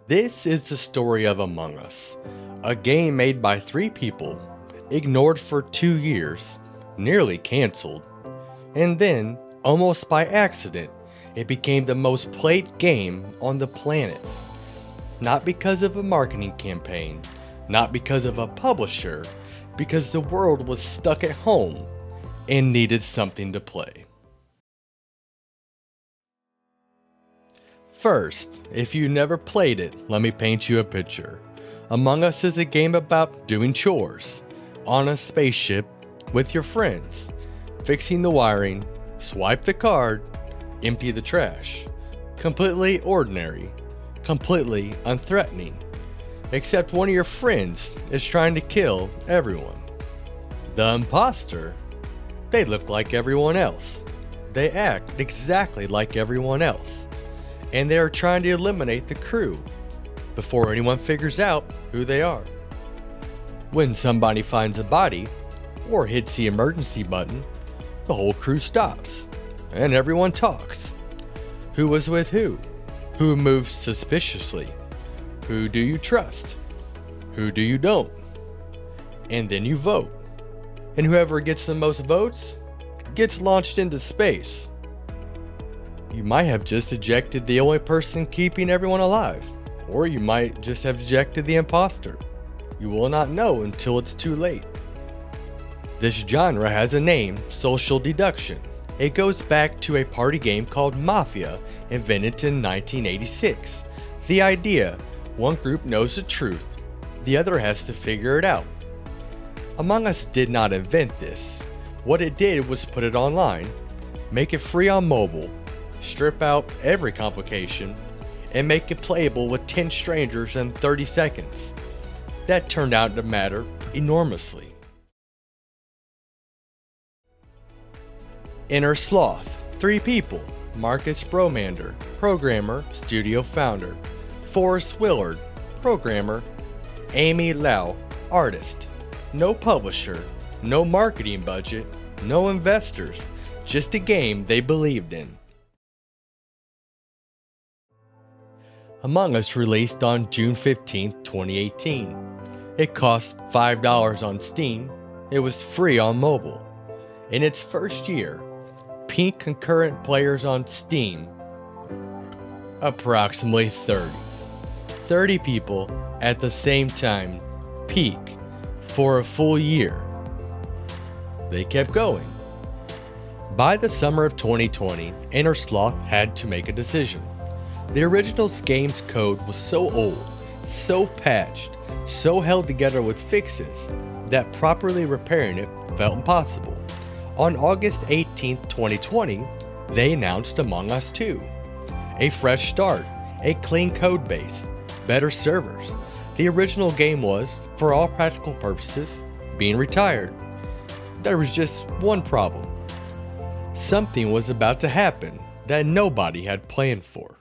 This is the story of Among Us, a game made by three people, ignored for 2 years, nearly cancelled, and then, almost by accident, it became the most played game on the planet. Not because of a marketing campaign, not because of a publisher, because the world was stuck at home and needed something to play. First, if you never played it, let me paint you a picture. Among Us is a game about doing chores on a spaceship with your friends, fixing the wiring, swipe the card, empty the trash. Completely ordinary, completely unthreatening, except one of your friends is trying to kill everyone. The imposter, they look like everyone else. They act exactly like everyone else. And they are trying to eliminate the crew before anyone figures out who they are. When somebody finds a body or hits the emergency button, the whole crew stops and everyone talks. Who was with who? Who moves suspiciously? Who do you trust? Who do you don't? And then you vote. And whoever gets the most votes gets launched into space. You might have just ejected the only person keeping everyone alive, or you might just have ejected the imposter. You will not know until it's too late. This genre has a name, social deduction. It goes back to a party game called Mafia, invented in 1986. The idea, one group knows the truth, the other has to figure it out. Among Us did not invent this. What it did was put it online, make it free on mobile, strip out every complication, and make it playable with 10 strangers in 30 seconds. That turned out to matter enormously. Inner Sloth, 3 people, Marcus Bromander, programmer, studio founder, Forrest Willard, programmer, Amy Lau, artist. No publisher, no marketing budget, no investors, just a game they believed in. Among Us released on June 15, 2018. It cost $5 on Steam. It was free on mobile. In its first year, peak concurrent players on Steam, approximately 30. 30 people at the same time, peak, for a full year. They kept going. By the summer of 2020, Inner Sloth had to make a decision. The original game's code was so old, so patched, so held together with fixes, that properly repairing it felt impossible. On August 18, 2020, they announced Among Us 2. A fresh start, a clean code base, better servers. The original game was, for all practical purposes, being retired. There was just one problem. Something was about to happen that nobody had planned for.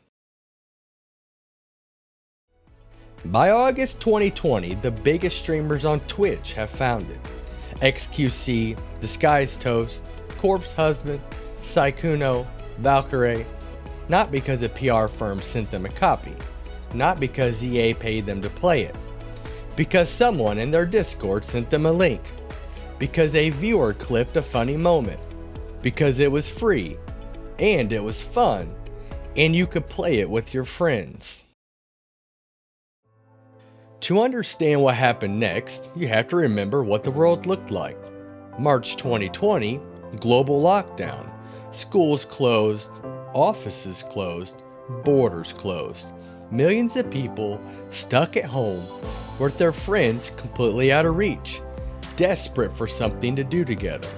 By August 2020, the biggest streamers on Twitch have found it. XQC, Disguised Toast, Corpse Husband, Saikuno, Valkyrie. Not because a PR firm sent them a copy. Not because EA paid them to play it. Because someone in their Discord sent them a link. Because a viewer clipped a funny moment. Because it was free. And it was fun. And you could play it with your friends. To understand what happened next, you have to remember what the world looked like. March 2020, global lockdown. Schools closed, offices closed, borders closed. Millions of people stuck at home with their friends completely out of reach, desperate for something to do together.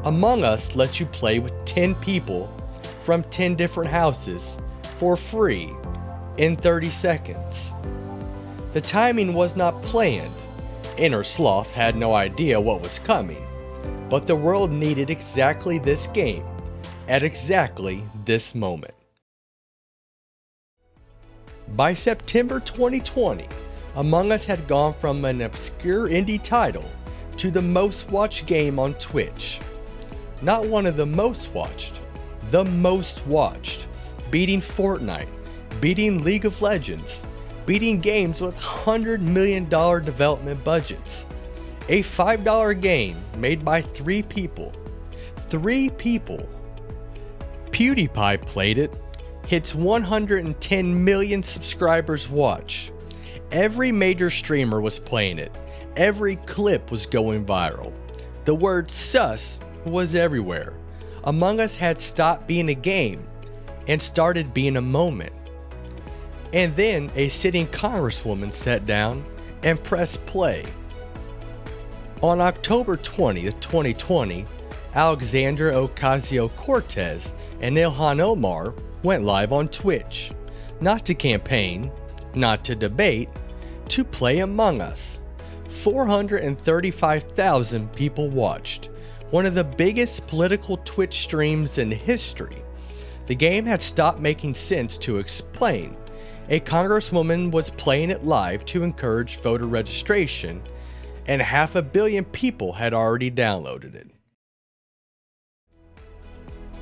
Among Us lets you play with 10 people from 10 different houses for free in 30 seconds. The timing was not planned. Inner Sloth had no idea what was coming, but the world needed exactly this game at exactly this moment. By September 2020, Among Us had gone from an obscure indie title to the most watched game on Twitch. Not one of the most watched, the most watched, beating Fortnite, beating League of Legends, beating games with $100 million development budgets. A $5 game made by 3 people. 3 people. PewDiePie played it. Hits 110 million subscribers watch. Every major streamer was playing it. Every clip was going viral. The word sus was everywhere. Among Us had stopped being a game and started being a moment. And then a sitting congresswoman sat down and pressed play. On October 20th, 2020, Alexandra Ocasio-Cortez and Ilhan Omar went live on Twitch, not to campaign, not to debate, to play Among Us. 435,000 people watched, one of the biggest political Twitch streams in history. The game had stopped making sense to explain. A congresswoman was playing it live to encourage voter registration, and 500 million people had already downloaded it.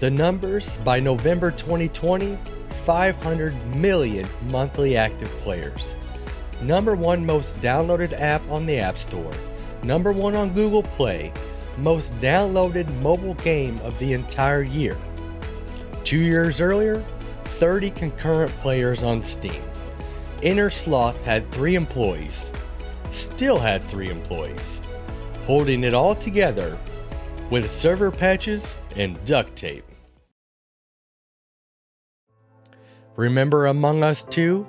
The numbers by November 2020, 500 million monthly active players. #1 most downloaded app on the App Store. #1 on Google Play. Most downloaded mobile game of the entire year. 2 years earlier, 30 concurrent players on Steam. Inner Sloth had 3 employees. Still had 3 employees. Holding it all together with server patches and duct tape. Remember Among Us 2?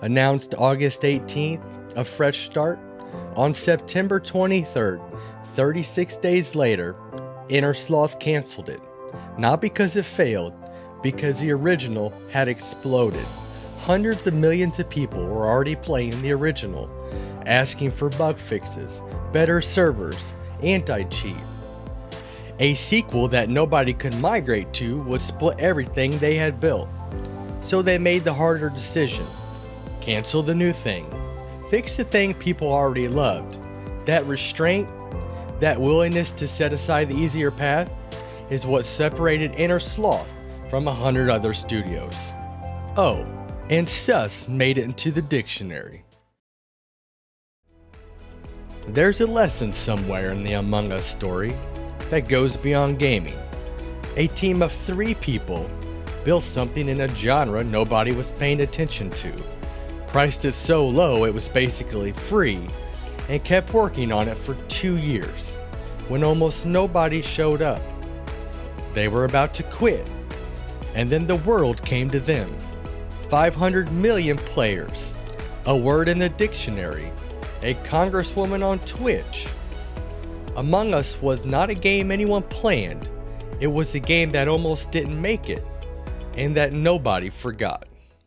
Announced August 18th, a fresh start? On September 23rd, 36 days later, Inner Sloth canceled it. Not because it failed, because the original had exploded. Hundreds of millions of people were already playing the original, asking for bug fixes, better servers, anti-cheat. A sequel that nobody could migrate to would split everything they had built. So they made the harder decision. Cancel the new thing. Fix the thing people already loved. That restraint, that willingness to set aside the easier path, is what separated Inner Sloth from 100 other studios. Oh, and sus made it into the dictionary. There's a lesson somewhere in the Among Us story that goes beyond gaming. A team of 3 people built something in a genre nobody was paying attention to, priced it so low it was basically free, and kept working on it for 2 years, when almost nobody showed up. They were about to quit, and then the world came to them. 500 million players, a word in the dictionary, a congresswoman on Twitch. Among Us was not a game anyone planned. It was a game that almost didn't make it, and that nobody forgot.